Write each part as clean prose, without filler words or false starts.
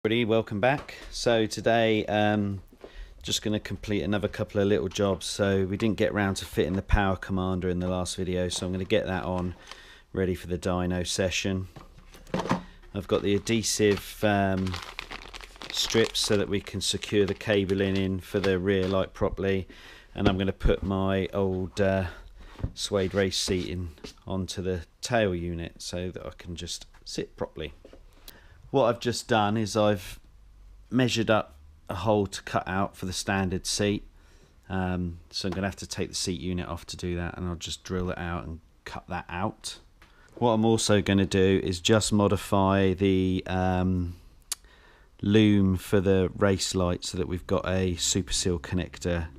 everybody, welcome back. So today just going to complete another couple of little jobs. So we didn't get around to fitting the Power Commander in the last video, so I'm going to get that on ready for the dyno session. I've got the adhesive strips so that we can secure the cabling in for the rear light properly, and I'm going to put my old suede race seating onto the tail unit so that I can just sit properly. What I've just done is I've measured up a hole to cut out for the standard seat, so I'm going to have to take the seat unit off to do that, and I'll just drill it out and cut that out. What I'm also going to do is just modify the loom for the race light so that we've got a super seal connector.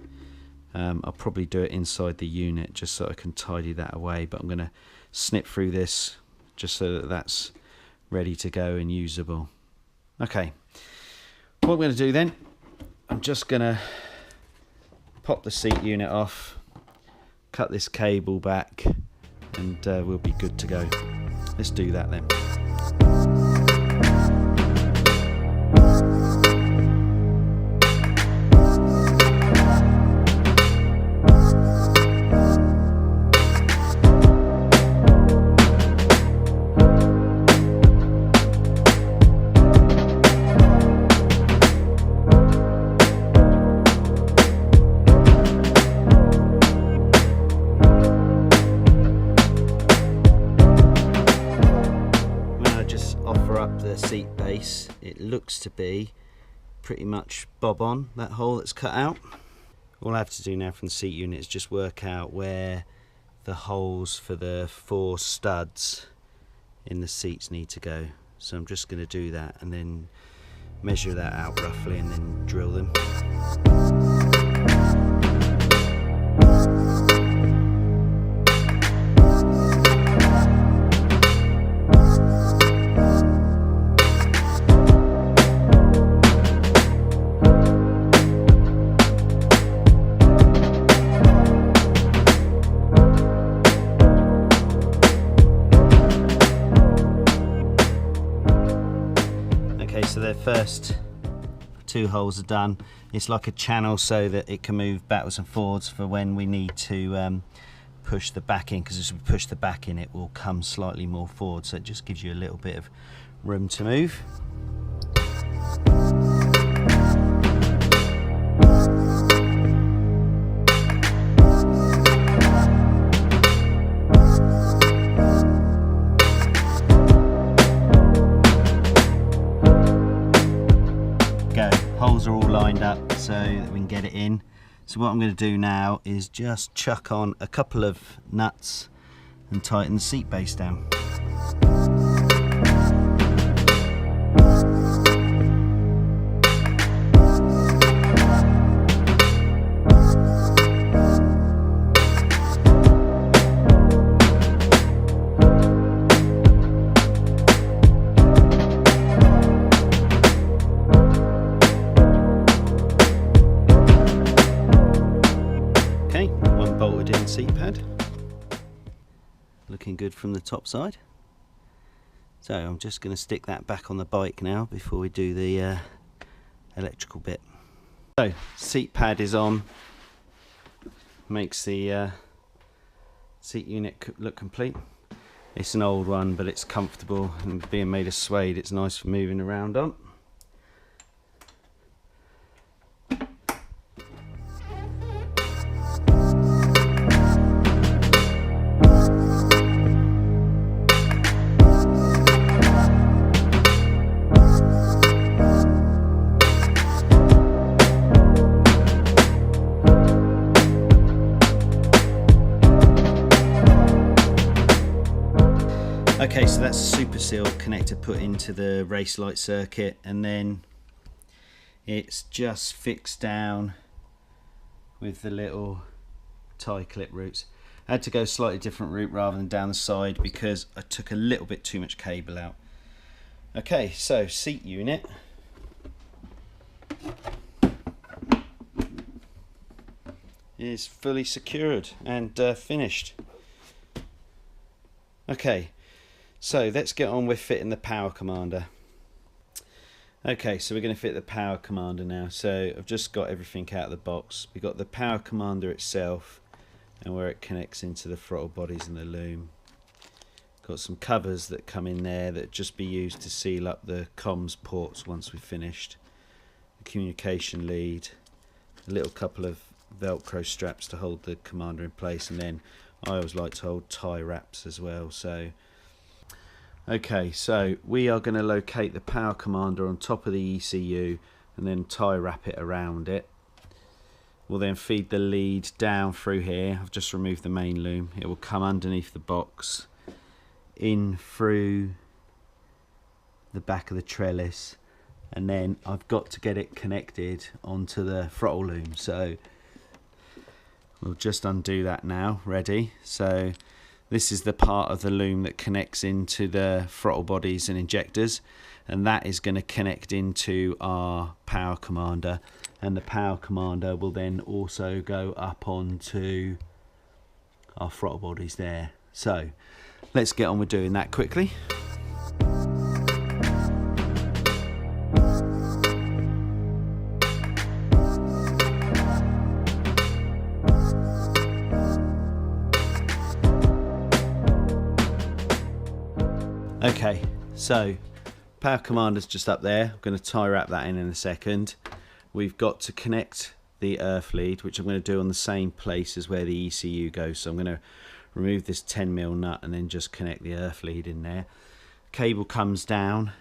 I'll probably do it inside the unit just so I can tidy that away, but I'm going to snip through this just so that that's ready to go and usable. Okay, what I'm going to do then, I'm just going to pop the seat unit off, cut this cable back, and we'll be good to go. Let's do that then. The seat base, it looks to be pretty much bob on that hole that's cut out. All I have to do now from the seat unit is just work out where the holes for the 4 studs in the seats need to go. So I'm just going to do that and then measure that out roughly and then drill them. So the first 2 holes are done. It's like a channel so that it can move backwards and forwards for when we need to push the back in, because as we push the back in it will come slightly more forward, so it just gives you a little bit of room to move. Holes are all lined up so that we can get it in. So what I'm going to do now is just chuck on a couple of nuts and tighten the seat base down. Bolted in seat pad, looking good from the top side. So I'm just going to stick that back on the bike now before we do the electrical bit. So seat pad is on, makes the seat unit look complete. It's an old one but it's comfortable, and being made of suede it's nice for moving around on. Okay, so that's a super seal connector put into the race light circuit, and then it's just fixed down with the little tie clip routes. I had to go a slightly different route rather than down the side because I took a little bit too much cable out. Okay, so seat unit. Is fully secured and finished. Okay, so let's get on with fitting the Power Commander. Okay, so we're going to fit the Power Commander now. So I've just got everything out of the box. We've got the Power Commander itself and where it connects into the throttle bodies and the loom. Got some covers that come in there that just be used to seal up the comms ports once we've finished. The communication lead, a little couple of Velcro straps to hold the Commander in place, and then I always like to hold tie wraps as well. So okay, so we are going to locate the Power Commander on top of the ECU and then tie wrap it around it. We'll then feed the lead down through here. I've just removed the main loom. It will come underneath the box, in through the back of the trellis, and then I've got to get it connected onto the throttle loom. So we'll just undo that now. Ready? So this is the part of the loom that connects into the throttle bodies and injectors, and that is going to connect into our Power Commander, and the Power Commander will then also go up onto our throttle bodies there. So let's get on with doing that quickly. Okay, so Power Commander's just up there. I'm going to tie wrap that in a second. We've got to connect the earth lead, which I'm going to do on the same place as where the ECU goes. So I'm going to remove this 10mm nut and then just connect the earth lead in there. Cable comes down.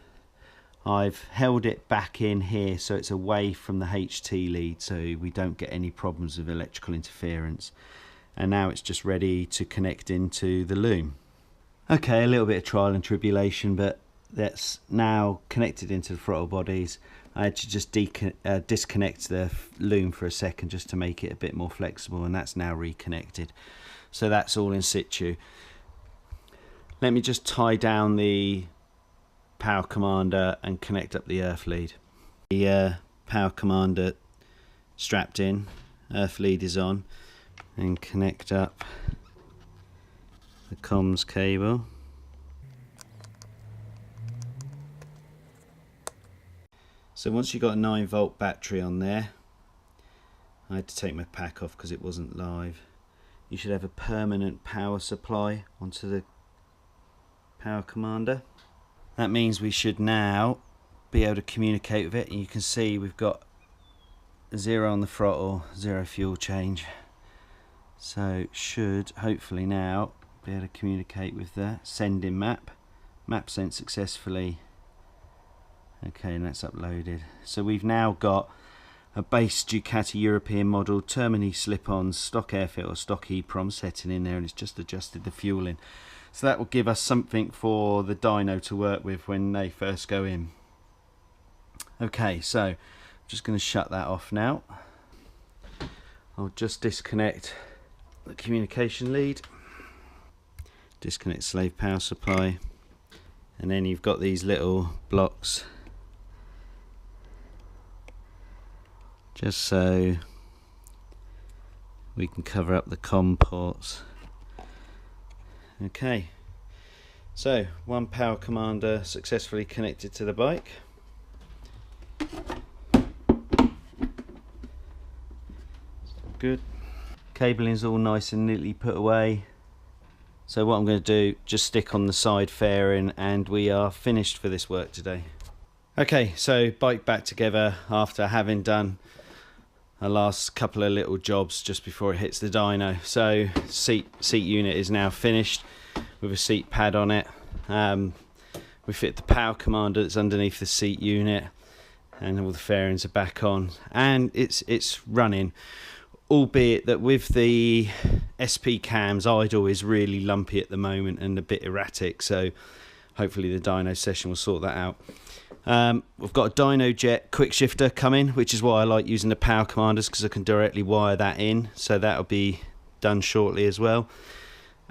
I've held it back in here so it's away from the HT lead so we don't get any problems with electrical interference. And now it's just ready to connect into the loom. Okay, a little bit of trial and tribulation, but that's now connected into the throttle bodies. I had to just disconnect the loom for a second just to make it a bit more flexible, and that's now reconnected. So that's all in situ. Let me just tie down the Power Commander and connect up the earth lead. The Power Commander strapped in, earth lead is on, and connect up the comms cable. So once you've got a 9-volt battery on there, I had to take my pack off because it wasn't live. You should have a permanent power supply onto the Power Commander. That means we should now be able to communicate with it, and you can see we've got 0 on the throttle, 0 fuel change. So should hopefully now be able to communicate with the sending map. Map sent successfully. Okay, and that's uploaded. So we've now got a base Ducati European model, Termini slip-ons, stock airfit or stock EEPROM setting in there, and it's just adjusted the fueling. So that will give us something for the dyno to work with when they first go in. Okay, so I'm just going to shut that off now. I'll just disconnect the communication lead, disconnect slave power supply, and then you've got these little blocks just so we can cover up the COM ports. Okay, so one Power Commander successfully connected to the bike. Good. Cabling's all nice and neatly put away. So what I'm going to do, just stick on the side fairing, and we are finished for this work today. Okay, so bike back together after having done a last couple of little jobs just before it hits the dyno. So seat unit is now finished with a seat pad on it. We fit the Power Commander that's underneath the seat unit, and all the fairings are back on, and it's running. Albeit that with the SP cams, idle is really lumpy at the moment and a bit erratic, so hopefully the dyno session will sort that out. We've got a Dynojet quick shifter coming, which is why I like using the Power Commanders, because I can directly wire that in, so that'll be done shortly as well.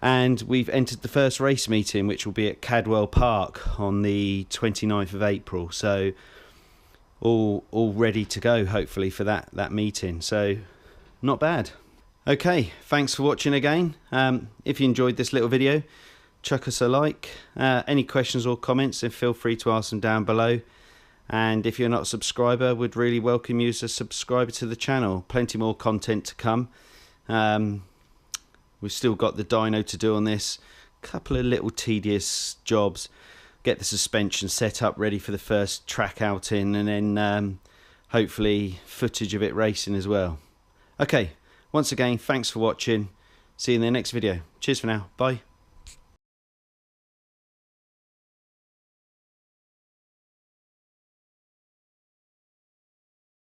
And we've entered the first race meeting, which will be at Cadwell Park on the 29th of April, so all ready to go hopefully for that meeting. So not bad. Okay, thanks for watching again. If you enjoyed this little video, chuck us a like. Any questions or comments, then feel free to ask them down below. And if you're not a subscriber, would really welcome you as a subscriber to the channel. Plenty more content to come. We've still got the dyno to do on this. Couple of little tedious jobs. Get the suspension set up ready for the first track outing, and then hopefully footage of it racing as well. Okay, once again, thanks for watching. See you in the next video. Cheers for now. Bye.